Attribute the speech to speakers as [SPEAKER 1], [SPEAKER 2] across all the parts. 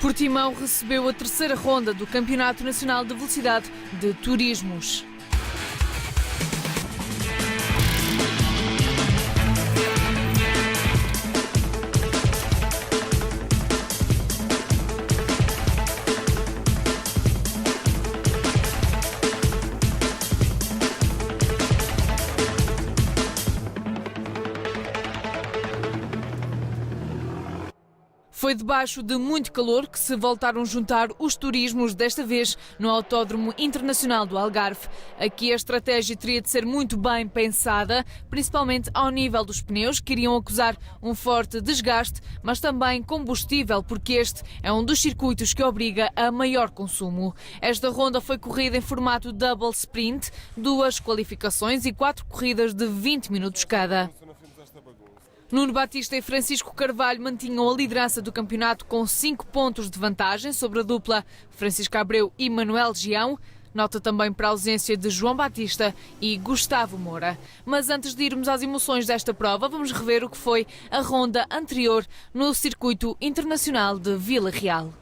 [SPEAKER 1] Portimão recebeu a terceira ronda do Campeonato Nacional de Velocidade de Turismos. Foi debaixo de muito calor que se voltaram a juntar os turismos, desta vez no Autódromo Internacional do Algarve. Aqui a estratégia teria de ser muito bem pensada, principalmente ao nível dos pneus, que iriam acusar um forte desgaste, mas também combustível, porque este é um dos circuitos que obriga a maior consumo. Esta ronda foi corrida em formato double sprint, 2 qualificações e 4 corridas de 20 minutos cada. Nuno Batista e Francisco Carvalho mantinham a liderança do campeonato com 5 pontos de vantagem sobre a dupla Francisco Abreu e Manuel Gião. Nota também para a ausência de João Batista e Gustavo Moura. Mas antes de irmos às emoções desta prova, vamos rever o que foi a ronda anterior no circuito internacional de Vila Real.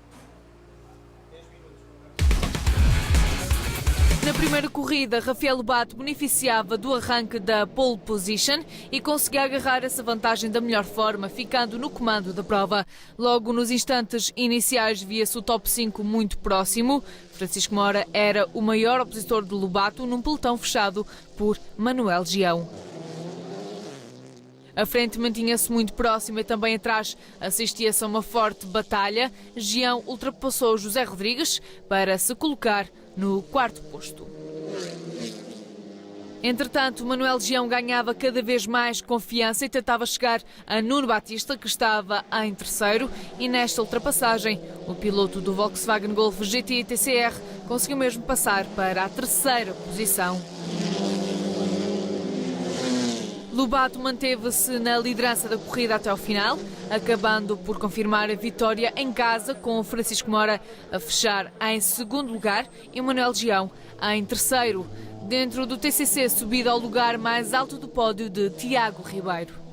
[SPEAKER 1] Na primeira corrida, Rafael Lobato beneficiava do arranque da pole position e conseguia agarrar essa vantagem da melhor forma, ficando no comando da prova. Logo nos instantes iniciais via-se o top 5 muito próximo. Francisco Moura era o maior opositor de Lobato num pelotão fechado por Manuel Gião. A frente mantinha-se muito próxima e também atrás assistia-se a uma forte batalha. Gião ultrapassou José Rodrigues para se colocar no 4º posto. Entretanto, Manuel Gião ganhava cada vez mais confiança e tentava chegar a Nuno Batista, que estava em 3º, e nesta ultrapassagem o piloto do Volkswagen Golf GTI TCR conseguiu mesmo passar para a 3ª posição. Lobato manteve-se na liderança da corrida até ao final, acabando por confirmar a vitória em casa, com Francisco Moura a fechar em 2º lugar e Manuel Gião em 3º. Dentro do TCC, subida ao lugar mais alto do pódio de Tiago Ribeiro.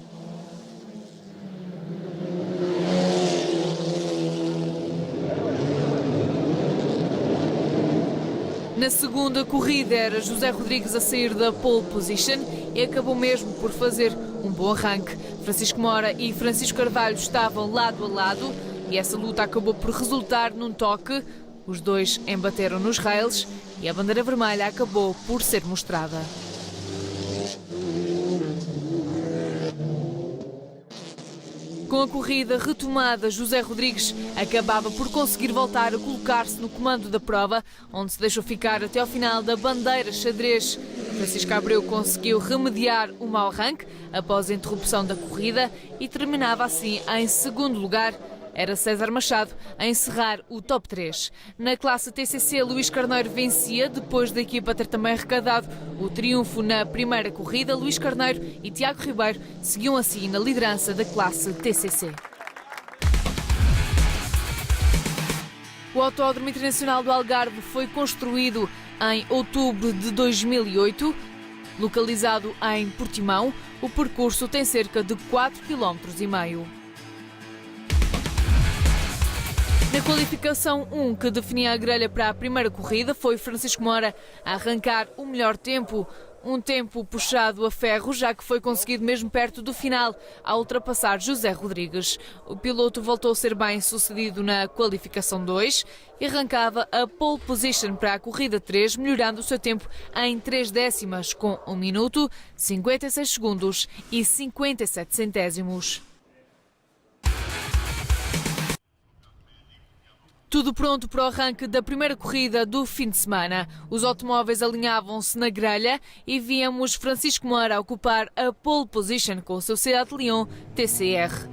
[SPEAKER 1] Na segunda corrida era José Rodrigues a sair da pole position e acabou mesmo por fazer um bom arranque. Francisco Moura e Francisco Carvalho estavam lado a lado e essa luta acabou por resultar num toque. Os dois embateram nos rails e a bandeira vermelha acabou por ser mostrada. Com a corrida retomada, José Rodrigues acabava por conseguir voltar a colocar-se no comando da prova, onde se deixou ficar até ao final da bandeira xadrez. Francisco Abreu conseguiu remediar o mau arranque após a interrupção da corrida e terminava assim em 2º lugar. Era César Machado a encerrar o top 3. Na classe TCC, Luís Carneiro vencia, depois da equipa ter também arrecadado o triunfo na primeira corrida. Luís Carneiro e Tiago Ribeiro seguiam assim na liderança da classe TCC. O Autódromo Internacional do Algarve foi construído em outubro de 2008. Localizado em Portimão, o percurso tem cerca de 4,5 km. Na qualificação 1, que definia a grelha para a primeira corrida, foi Francisco Moura a arrancar o melhor tempo. Um tempo puxado a ferro, já que foi conseguido mesmo perto do final, ao ultrapassar José Rodrigues. O piloto voltou a ser bem sucedido na qualificação 2 e arrancava a pole position para a corrida 3, melhorando o seu tempo em 3 décimas, com 1 minuto, 56 segundos e 57 centésimos. Tudo pronto para o arranque da primeira corrida do fim de semana. Os automóveis alinhavam-se na grelha e víamos Francisco Moura a ocupar a pole position com o seu Seat Leon TCR.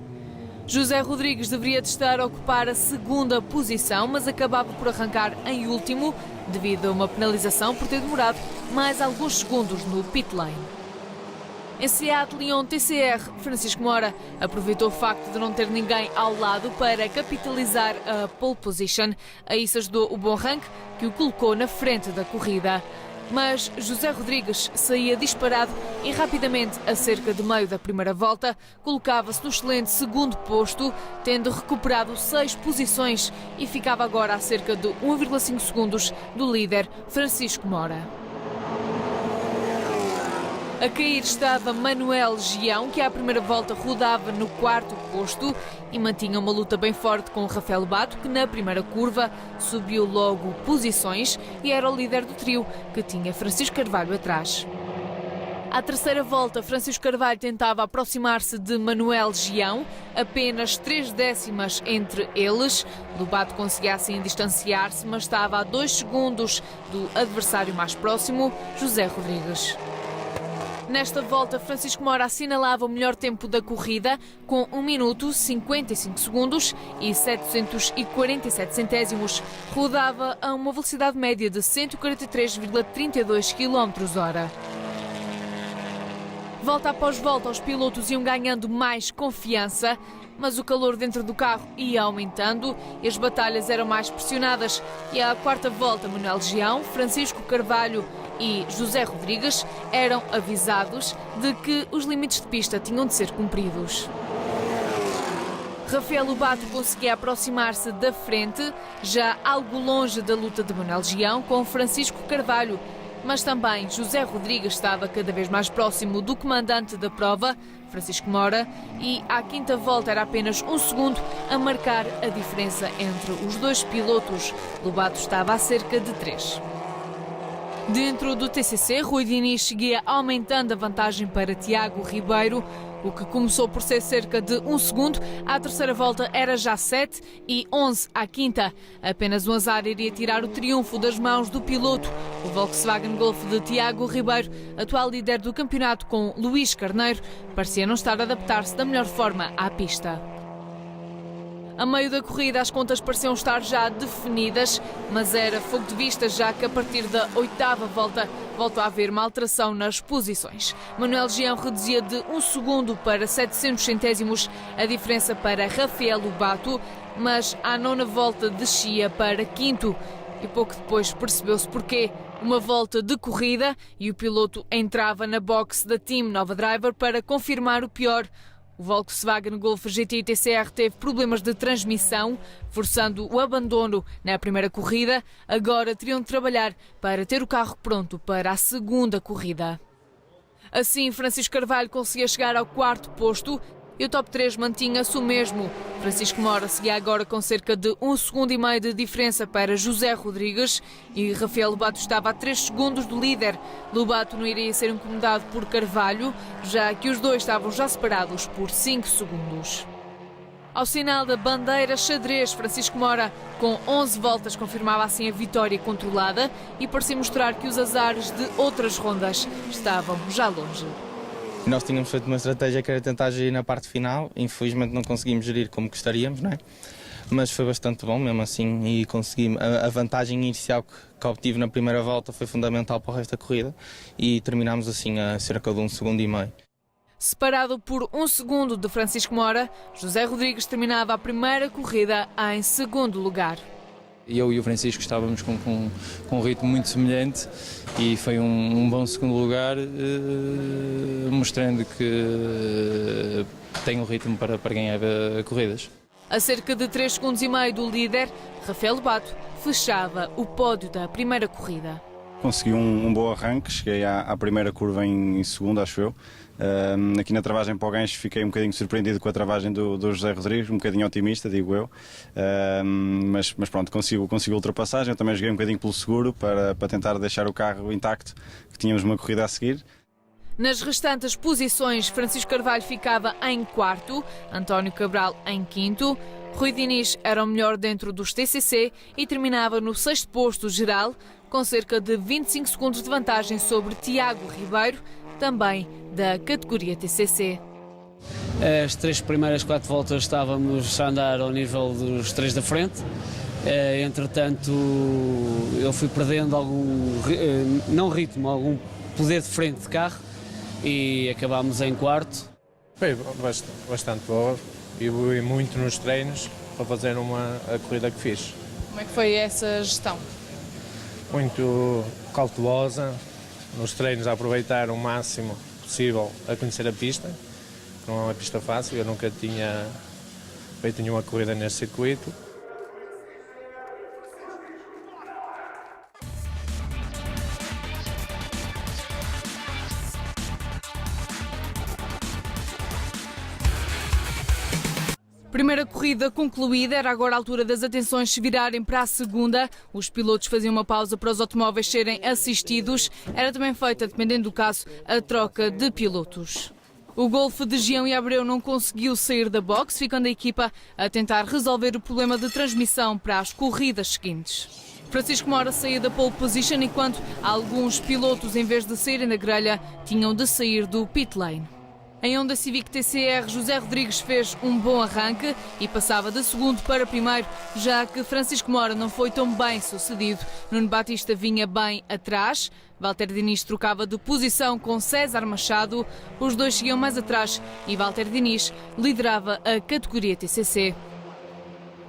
[SPEAKER 1] José Rodrigues deveria de estar a ocupar a 2ª posição, mas acabava por arrancar em último, devido a uma penalização por ter demorado mais alguns segundos no pit lane. Em Seat Leon TCR, Francisco Moura aproveitou o facto de não ter ninguém ao lado para capitalizar a pole position. A isso ajudou o bom arranque que o colocou na frente da corrida. mas José Rodrigues saía disparado e rapidamente, a cerca de meio da primeira volta, colocava-se no excelente segundo posto, tendo recuperado 6 posições e ficava agora a cerca de 1,5 segundos do líder Francisco Mora. A cair estava Manuel Gião, que à primeira volta rodava no 4º posto e mantinha uma luta bem forte com Rafael Lobato, que na primeira curva subiu logo posições e era o líder do trio, que tinha Francisco Carvalho atrás. À terceira volta, Francisco Carvalho tentava aproximar-se de Manuel Gião, apenas 3 décimas entre eles. Lobato conseguia assim distanciar-se, mas estava a 2 segundos do adversário mais próximo, José Rodrigues. Nesta volta, Francisco Mora assinalava o melhor tempo da corrida, com 1 minuto 55 segundos e 747 centésimos. Rodava a uma velocidade média de 143,32 km/h. Volta após volta, os pilotos iam ganhando mais confiança, mas o calor dentro do carro ia aumentando e as batalhas eram mais pressionadas. E à quarta volta, Manuel Gião, Francisco Carvalho e José Rodrigues eram avisados de que os limites de pista tinham de ser cumpridos. Rafael Lobato conseguia aproximar-se da frente, já algo longe da luta de Manuel Gião com Francisco Carvalho, mas também José Rodrigues estava cada vez mais próximo do comandante da prova, Francisco Mora, e à quinta volta era apenas 1 segundo a marcar a diferença entre os dois pilotos. Lobato estava a cerca de 3. Dentro do TCC, Rui Diniz seguia aumentando a vantagem para Tiago Ribeiro, o que começou por ser cerca de 1 segundo. À terceira volta era já 7 e 11 à quinta. Apenas um azar iria tirar o triunfo das mãos do piloto. O Volkswagen Golf de Tiago Ribeiro, atual líder do campeonato com Luís Carneiro, parecia não estar a adaptar-se da melhor forma à pista. A meio da corrida as contas pareciam estar já definidas, mas era fogo de vista, já que a partir da 8ª volta voltou a haver uma alteração nas posições. Manuel Gião reduzia de 1 segundo para 700 centésimos a diferença para Rafael Lobato, mas à 9ª volta descia para 5º e pouco depois percebeu-se porquê. Uma volta de corrida e o piloto entrava na box da Team Nova Driver para confirmar o pior. O Volkswagen Golf GTI TCR teve problemas de transmissão, forçando o abandono na primeira corrida. Agora teriam de trabalhar para ter o carro pronto para a segunda corrida. Assim, Francisco Carvalho conseguia chegar ao 4º posto e o top 3 mantinha-se o mesmo. Francisco Mora seguia agora com cerca de 1,5 segundos de diferença para José Rodrigues e Rafael Lobato estava a 3 segundos do líder. Lobato não iria ser incomodado por Carvalho, já que os dois estavam já separados por 5 segundos. Ao sinal da bandeira xadrez, Francisco Mora, com 11 voltas, confirmava assim a vitória controlada e parecia mostrar que os azares de outras rondas estavam já longe.
[SPEAKER 2] Nós tínhamos feito uma estratégia que era tentar gerir na parte final, infelizmente não conseguimos gerir como gostaríamos, não é? Mas foi bastante bom mesmo assim e consegui. A vantagem inicial que obtive na primeira volta foi fundamental para o resto da corrida e terminámos assim a cerca de 1,5 segundos.
[SPEAKER 1] Separado por 1 segundo de Francisco Mora, José Rodrigues terminava a primeira corrida em segundo lugar.
[SPEAKER 3] Eu e o Francisco estávamos com um ritmo muito semelhante e foi um bom segundo lugar, mostrando que tem o ritmo para ganhar corridas.
[SPEAKER 1] A cerca de 3,5 segundos do líder, Rafael Lobato fechava o pódio da primeira corrida.
[SPEAKER 4] Consegui um bom arranque, cheguei à primeira curva em segundo, acho eu. Aqui na travagem para o gancho fiquei um bocadinho surpreendido com a travagem do José Rodrigues, um bocadinho otimista, digo eu. Mas pronto, consigo ultrapassagem. Eu também joguei um bocadinho pelo seguro para tentar deixar o carro intacto, que tínhamos uma corrida a seguir.
[SPEAKER 1] Nas restantes posições, Francisco Carvalho ficava em 4º, António Cabral em 5º, Rui Diniz era o melhor dentro dos TCC e terminava no 6º posto geral, com cerca de 25 segundos de vantagem sobre Tiago Ribeiro, também da categoria TCC.
[SPEAKER 5] As 3 primeiras 4 voltas estávamos a andar ao nível dos 3 da frente. Entretanto, eu fui perdendo não ritmo, algum poder de frente de carro e acabámos em 4º.
[SPEAKER 6] Foi bastante boa e evolui muito nos treinos para fazer a corrida que fiz.
[SPEAKER 1] Como é que foi essa gestão?
[SPEAKER 6] Muito cautelosa, nos treinos a aproveitar o máximo possível a conhecer a pista, que não é uma pista fácil, eu nunca tinha feito nenhuma corrida neste circuito.
[SPEAKER 1] Primeira corrida concluída, era agora a altura das atenções se virarem para a segunda. Os pilotos faziam uma pausa para os automóveis serem assistidos. Era também feita, dependendo do caso, a troca de pilotos. O Golf de Gião e Abreu não conseguiu sair da boxe, ficando a equipa a tentar resolver o problema de transmissão para as corridas seguintes. Francisco Mora saiu da pole position, enquanto alguns pilotos, em vez de saírem da grelha, tinham de sair do pit lane. Em Honda Civic TCR, José Rodrigues fez um bom arranque e passava de segundo para primeiro, já que Francisco Mora não foi tão bem sucedido. Nuno Batista vinha bem atrás, Valtteri Diniz trocava de posição com César Machado, os dois seguiam mais atrás e Valtteri Diniz liderava a categoria TCC.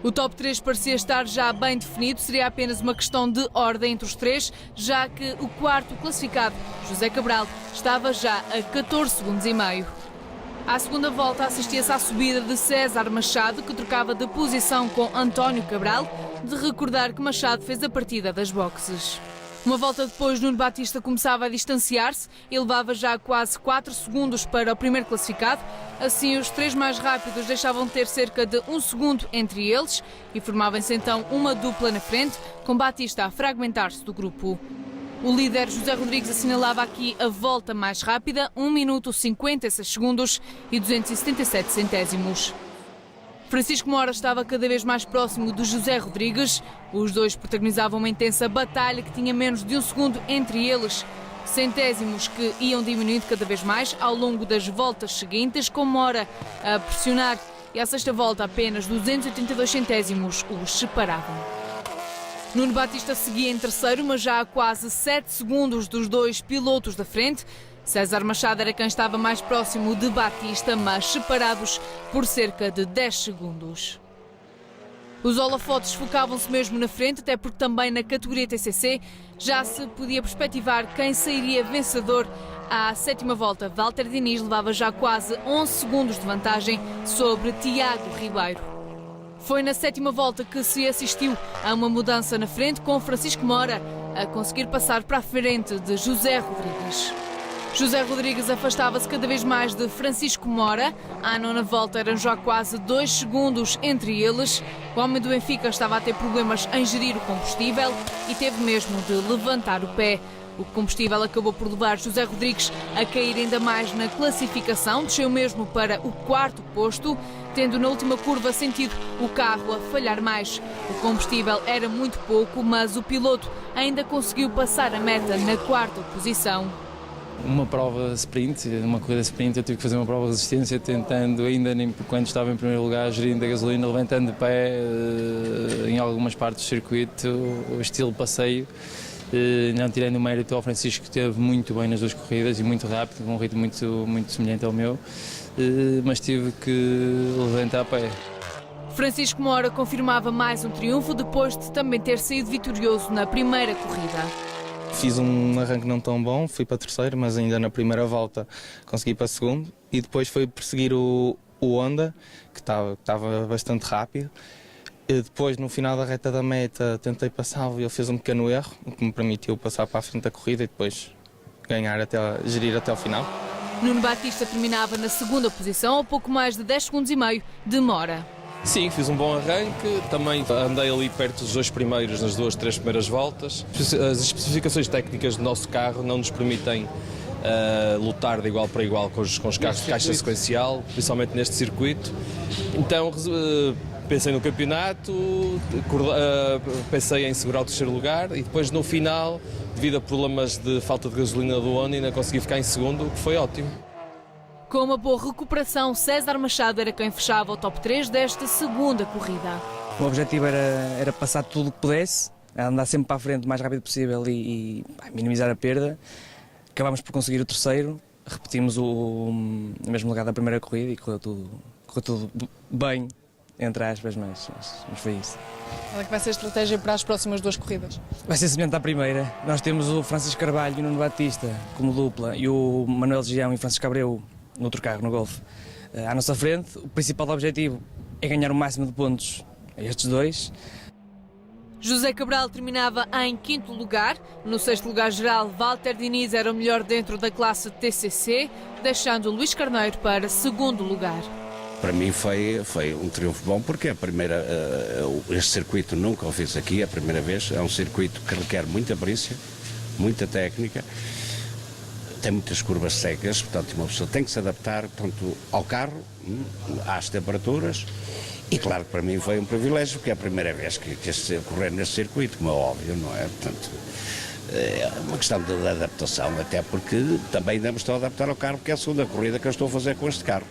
[SPEAKER 1] O top 3 parecia estar já bem definido, seria apenas uma questão de ordem entre os três, já que o quarto classificado, José Cabral, estava já a 14 segundos e meio. À segunda volta assistia-se à subida de César Machado, que trocava de posição com António Cabral, de recordar que Machado fez a partida das boxes. Uma volta depois, Nuno Batista começava a distanciar-se e levava já quase 4 segundos para o primeiro classificado. Assim, os três mais rápidos deixavam de ter cerca de 1 segundo entre eles e formavam-se então uma dupla na frente, com Batista a fragmentar-se do grupo. O líder José Rodrigues assinalava aqui a volta mais rápida, 1 minuto 56 segundos e 277 centésimos. Francisco Mora estava cada vez mais próximo de José Rodrigues. Os dois protagonizavam uma intensa batalha que tinha menos de 1 segundo entre eles. Centésimos que iam diminuindo cada vez mais ao longo das voltas seguintes, com Mora a pressionar e à sexta volta apenas 282 centésimos os separavam. Nuno Batista seguia em terceiro, mas já a quase 7 segundos dos dois pilotos da frente. César Machado era quem estava mais próximo de Batista, mas separados por cerca de 10 segundos. Os holofotes focavam-se mesmo na frente, até porque também na categoria TCC já se podia perspectivar quem sairia vencedor. À sétima volta, Valtteri Diniz levava já quase 11 segundos de vantagem sobre Tiago Ribeiro. Foi na sétima volta que se assistiu a uma mudança na frente, com Francisco Mora a conseguir passar para a frente de José Rodrigues. José Rodrigues afastava-se cada vez mais de Francisco Mora. À nona volta eram já quase 2 segundos entre eles. O homem do Benfica estava a ter problemas em gerir o combustível e teve mesmo de levantar o pé. O combustível acabou por levar José Rodrigues a cair ainda mais na classificação, desceu mesmo para o 4º posto, tendo na última curva sentido o carro a falhar mais. O combustível era muito pouco, mas o piloto ainda conseguiu passar a meta na 4ª posição.
[SPEAKER 3] Uma prova sprint, uma corrida sprint, eu tive que fazer uma prova de resistência, tentando, ainda nem quando estava em primeiro lugar, gerindo a gasolina, levantando de pé em algumas partes do circuito, o estilo passeio. Não tirando o mérito ao Francisco, que esteve muito bem nas duas corridas e muito rápido, com um ritmo muito semelhante ao meu, mas tive que levantar a pé.
[SPEAKER 1] Francisco Mora confirmava mais um triunfo depois de também ter saído vitorioso na primeira corrida.
[SPEAKER 2] Fiz um arranque não tão bom, fui para terceiro, mas ainda na primeira volta consegui para segundo. E depois foi perseguir o Honda, que estava bastante rápido. E depois, no final da reta da meta, tentei passá-lo e ele fez um pequeno erro, o que me permitiu passar para a frente da corrida e depois gerir até ao final.
[SPEAKER 1] Nuno Batista terminava na segunda posição, a pouco mais de 10 segundos e meio de Mora.
[SPEAKER 7] Sim, fiz um bom arranque, também andei ali perto dos dois primeiros nas 2, 3 primeiras voltas. As especificações técnicas do nosso carro não nos permitem lutar de igual para igual com os carros de caixa sequencial, principalmente neste circuito. Então pensei no campeonato, pensei em segurar o terceiro lugar e depois no final, devido a problemas de falta de gasolina do Honda, ainda consegui ficar em segundo, o que foi ótimo.
[SPEAKER 1] Com uma boa recuperação, César Machado era quem fechava o top 3 desta segunda corrida.
[SPEAKER 8] O objetivo era passar tudo o que pudesse, andar sempre para a frente o mais rápido possível e minimizar a perda. Acabámos por conseguir o terceiro, repetimos o mesmo lugar da primeira corrida e correu tudo bem entre aspas, mas foi isso.
[SPEAKER 9] Qual é que vai ser a estratégia para as próximas duas corridas?
[SPEAKER 8] Vai ser semelhante à primeira. Nós temos o Francisco Carvalho e o Nuno Batista como dupla e o Manuel Gião e o Francisco Abreu no outro carro, no Golf. À nossa frente, o principal objetivo é ganhar o máximo de pontos a estes dois.
[SPEAKER 1] José Cabral terminava em 5º lugar. No 6º lugar geral, Walter Diniz era o melhor dentro da classe TCC, deixando Luís Carneiro para 2º lugar.
[SPEAKER 10] Para mim foi um triunfo bom, porque este circuito nunca o fiz aqui, é a primeira vez. É um circuito que requer muita perícia, muita técnica, tem muitas curvas secas, portanto uma pessoa tem que se adaptar, portanto, ao carro, às temperaturas. E claro que para mim foi um privilégio, porque é a primeira vez que correr neste circuito, como é óbvio, não é? Portanto, é uma questão de adaptação, até porque também ainda me estou a adaptar ao carro, porque é a segunda corrida que eu estou a fazer com este carro.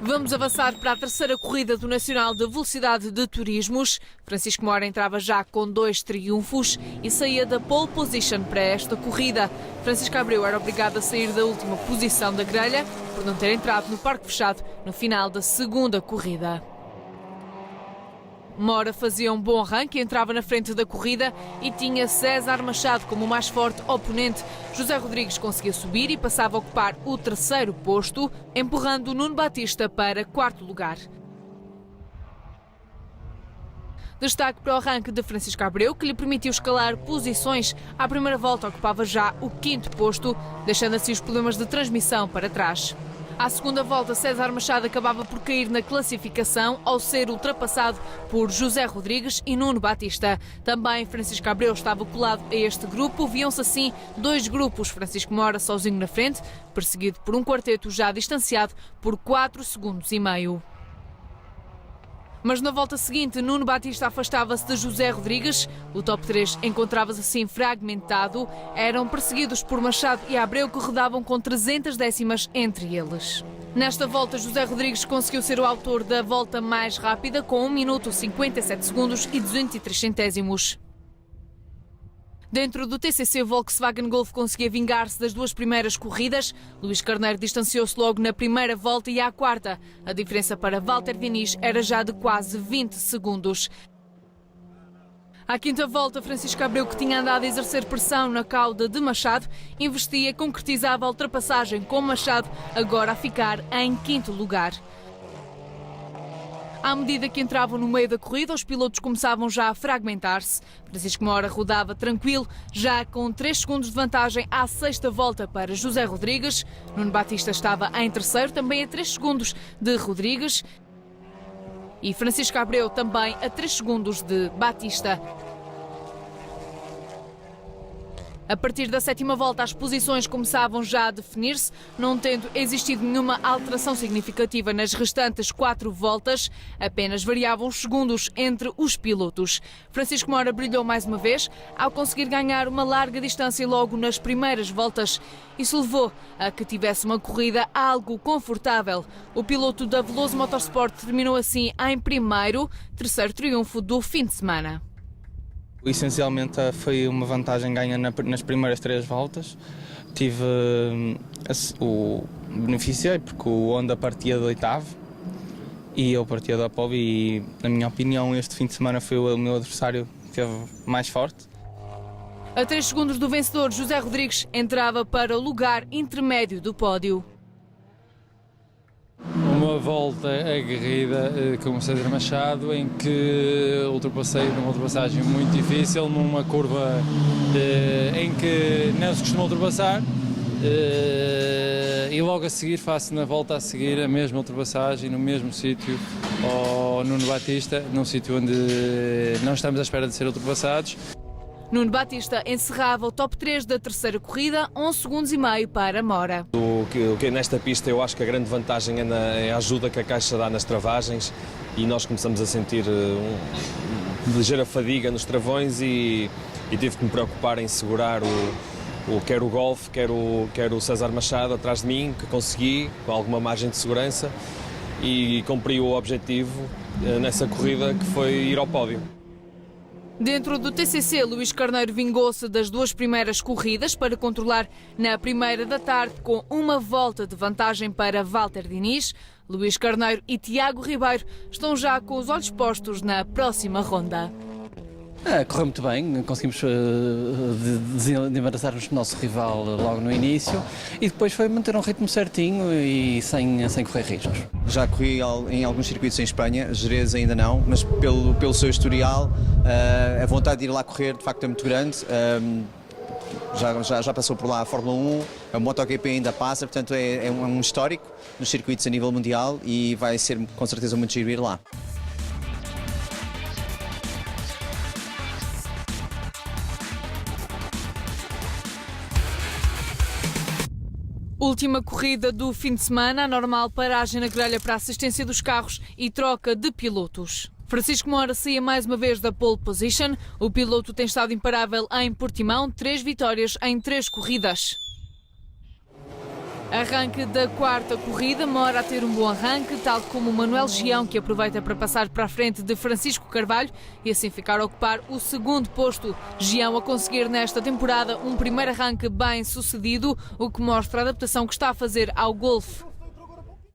[SPEAKER 1] Vamos avançar para a terceira corrida do Nacional de Velocidade de Turismos. Francisco Mora entrava já com 2 triunfos e saía da pole position para esta corrida. Francisco Abreu era obrigado a sair da última posição da grelha por não ter entrado no parque fechado no final da segunda corrida. Mora fazia um bom arranque, entrava na frente da corrida e tinha César Machado como o mais forte oponente. José Rodrigues conseguia subir e passava a ocupar o 3º posto, empurrando Nuno Batista para 4º lugar. Destaque para o arranque de Francisco Abreu, que lhe permitiu escalar posições. À primeira volta ocupava já o 5º posto, deixando assim os problemas de transmissão para trás. À segunda volta, César Machado acabava por cair na classificação ao ser ultrapassado por José Rodrigues e Nuno Batista. Também Francisco Abreu estava colado a este grupo. Viam-se assim 2 grupos. Francisco Mora sozinho na frente, perseguido por um quarteto já distanciado por 4,5 segundos. Mas na volta seguinte, Nuno Batista afastava-se de José Rodrigues. O top 3 encontrava-se assim fragmentado. Eram perseguidos por Machado e Abreu, que rodavam com 300 décimas entre eles. Nesta volta, José Rodrigues conseguiu ser o autor da volta mais rápida, com 1 minuto 57 segundos e 203 centésimos. Dentro do TCC, o Volkswagen Golf conseguia vingar-se das 2 primeiras corridas. Luís Carneiro distanciou-se logo na primeira volta e à quarta. A diferença para Walter Diniz era já de quase 20 segundos. À 5ª volta, Francisco Abreu, que tinha andado a exercer pressão na cauda de Machado, investia e concretizava a ultrapassagem, com Machado agora a ficar em 5º lugar. À medida que entravam no meio da corrida, os pilotos começavam já a fragmentar-se. Francisco Mora rodava tranquilo, já com 3 segundos de vantagem à 6ª volta para José Rodrigues. Nuno Batista estava em 3º, também a 3 segundos de Rodrigues. E Francisco Abreu também a 3 segundos de Batista. A partir da 7ª volta, as posições começavam já a definir-se, não tendo existido nenhuma alteração significativa nas restantes 4 voltas. Apenas variavam os segundos entre os pilotos. Francisco Mora brilhou mais uma vez ao conseguir ganhar uma larga distância logo nas primeiras voltas. Isso levou a que tivesse uma corrida algo confortável. O piloto da Veloso Motorsport terminou assim em 3º triunfo do fim de semana.
[SPEAKER 2] Essencialmente foi uma vantagem ganha nas primeiras 3 voltas. Beneficiei porque o Honda partia de 8º e eu partia da pole e, na minha opinião, este fim de semana foi o meu adversário que teve mais forte.
[SPEAKER 1] A 3 segundos do vencedor, José Rodrigues entrava para o lugar intermédio do pódio.
[SPEAKER 3] Uma volta aguerrida com o César Machado, em que ultrapassei numa ultrapassagem muito difícil, numa curva em que não se costuma ultrapassar, e logo a seguir faço na volta a seguir a mesma ultrapassagem no mesmo sítio ao Nuno Batista, num sítio onde não estamos à espera de ser ultrapassados.
[SPEAKER 1] Nuno Batista encerrava o top 3 da terceira corrida, 11,5 segundos para Mora.
[SPEAKER 7] Nesta pista eu acho que a grande vantagem é a ajuda que a caixa dá nas travagens e nós começamos a sentir ligeira fadiga nos travões e tive que me preocupar em segurar quer o Golf, quer o César Machado atrás de mim, que consegui, com alguma margem de segurança, e cumpri o objetivo nessa corrida, que foi ir ao pódio.
[SPEAKER 1] Dentro do TCC, Luís Carneiro vingou-se das 2 primeiras corridas para controlar na primeira da tarde, com uma volta de vantagem para Walter Diniz. Luís Carneiro e Tiago Ribeiro estão já com os olhos postos na próxima ronda.
[SPEAKER 11] Correu muito bem, conseguimos desembaraçar-nos do nosso rival logo no início e depois foi manter um ritmo certinho e sem correr riscos.
[SPEAKER 12] Já corri em alguns circuitos em Espanha, Jerez ainda não, mas pelo seu historial, a vontade de ir lá correr de facto é muito grande. Já passou por lá a Fórmula 1, a MotoGP ainda passa, portanto é um histórico nos circuitos a nível mundial e vai ser com certeza muito giro ir lá.
[SPEAKER 1] Última corrida do fim de semana, a normal paragem na grelha para assistência dos carros e troca de pilotos. Francisco Moura saía mais uma vez da pole position. O piloto tem estado imparável em Portimão, 3 vitórias em 3 corridas. Arranque da 4ª corrida, Moura a ter um bom arranque, tal como Manuel Gião, que aproveita para passar para a frente de Francisco Carvalho e assim ficar a ocupar o 2º posto. Gião a conseguir nesta temporada um primeiro arranque bem sucedido, o que mostra a adaptação que está a fazer ao golfe.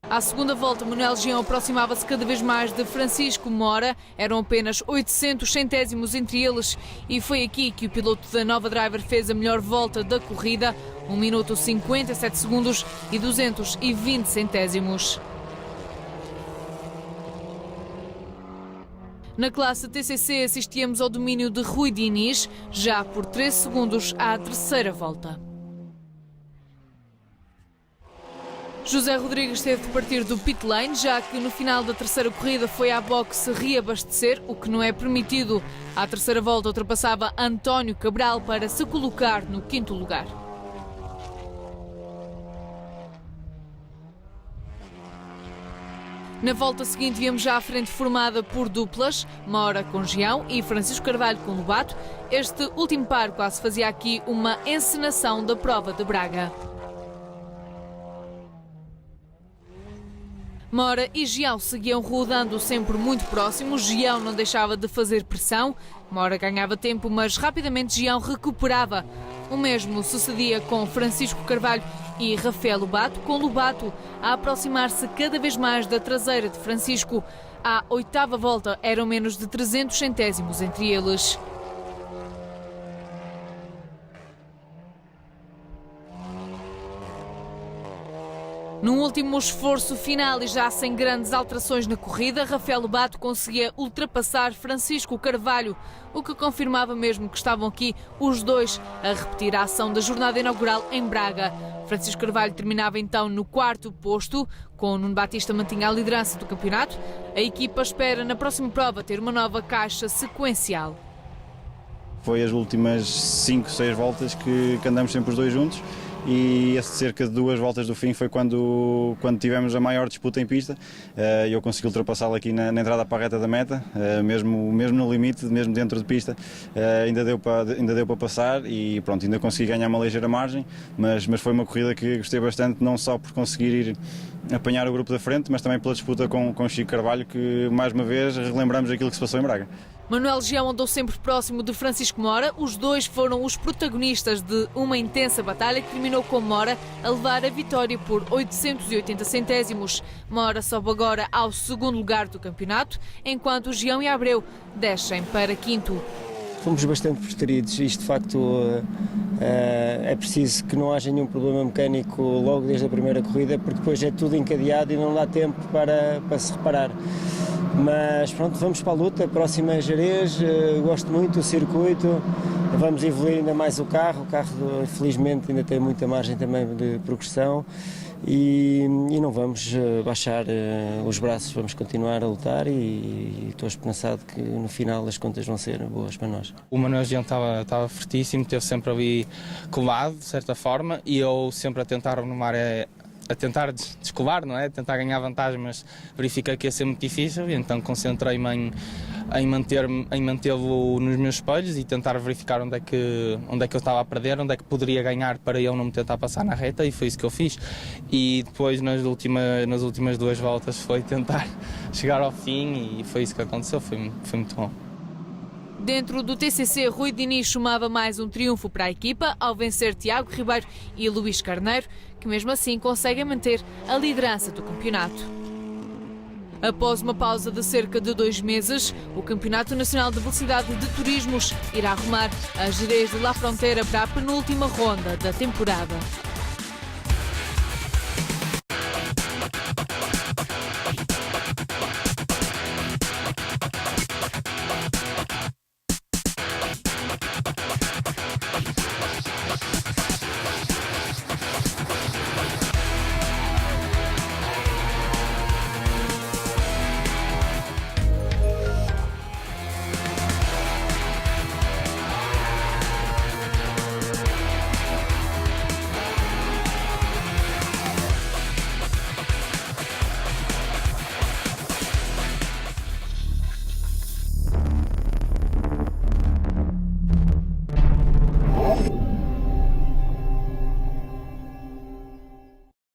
[SPEAKER 1] À segunda volta, Manuel Gião aproximava-se cada vez mais de Francisco Moura. Eram apenas 800 centésimos entre eles e foi aqui que o piloto da Nova Driver fez a melhor volta da corrida, 1 minuto 57 segundos e 220 centésimos. Na classe TCC assistíamos ao domínio de Rui Diniz, já por 13 segundos à 3ª volta. José Rodrigues teve de partir do pit lane, já que no final da 3ª corrida foi à boxe reabastecer, o que não é permitido. À 3ª volta ultrapassava António Cabral para se colocar no 5º lugar. Na volta seguinte víamos já a frente formada por duplas, Moura com Gião e Francisco Carvalho com Lobato. Este último par quase fazia aqui uma encenação da prova de Braga. Moura e Gião seguiam rodando sempre muito próximos. Gião não deixava de fazer pressão. Moura ganhava tempo, mas rapidamente Gião recuperava. O mesmo sucedia com Francisco Carvalho e Rafael Lobato, com Lobato a aproximar-se cada vez mais da traseira de Francisco. À 8ª volta eram menos de 300 centésimos entre eles. Num último esforço final e já sem grandes alterações na corrida, Rafael Lobato conseguia ultrapassar Francisco Carvalho, o que confirmava mesmo que estavam aqui os dois a repetir a ação da jornada inaugural em Braga. Francisco Carvalho terminava então no 4º posto, com Nuno Batista mantinha a liderança do campeonato. A equipa espera na próxima prova ter uma nova caixa sequencial.
[SPEAKER 4] Foi as últimas 5, 6 voltas que andamos sempre os dois juntos. E cerca de 2 voltas do fim foi quando tivemos a maior disputa em pista. Eu consegui ultrapassá-lo aqui na entrada para a reta da meta, mesmo no limite, mesmo dentro de pista, ainda deu para passar e pronto, ainda consegui ganhar uma ligeira margem, mas foi uma corrida que gostei bastante, não só por conseguir ir apanhar o grupo da frente, mas também pela disputa com Chico Carvalho, que mais uma vez relembramos aquilo que se passou em Braga.
[SPEAKER 1] Manuel Gião andou sempre próximo de Francisco Moura. Os dois foram os protagonistas de uma intensa batalha que terminou com Moura a levar a vitória por 880 centésimos. Moura sobe agora ao 2º lugar do campeonato, enquanto Gião e Abreu descem para 5º.
[SPEAKER 13] Fomos bastante preteridos. Isto de facto é preciso que não haja nenhum problema mecânico logo desde a primeira corrida, porque depois é tudo encadeado e não dá tempo para se reparar. Mas pronto, vamos para a luta, a próxima é Jerez, gosto muito do circuito, vamos evoluir ainda mais o carro felizmente ainda tem muita margem também de progressão e não vamos baixar os braços, vamos continuar a lutar e estou esperançado que no final as contas vão ser boas para nós.
[SPEAKER 2] O Manuel Gião estava fortíssimo, esteve sempre ali colado de certa forma e eu sempre a tentar renomar a tentar descolar, não é? A tentar ganhar vantagem, mas verifiquei que ia ser muito difícil e então concentrei-me em mantê-lo nos meus espelhos e tentar verificar onde é que eu estava a perder, onde é que poderia ganhar para ele não me tentar passar na reta, e foi isso que eu fiz. E depois nas últimas 2 voltas foi tentar chegar ao fim e foi isso que aconteceu, foi muito bom.
[SPEAKER 1] Dentro do TCC, Rui Diniz somava mais um triunfo para a equipa ao vencer Tiago Ribeiro e Luís Carneiro, que mesmo assim conseguem manter a liderança do campeonato. Após uma pausa de cerca de 2 meses, o Campeonato Nacional de Velocidade de Turismos irá arrumar a Jerez de La Frontera para a penúltima ronda da temporada.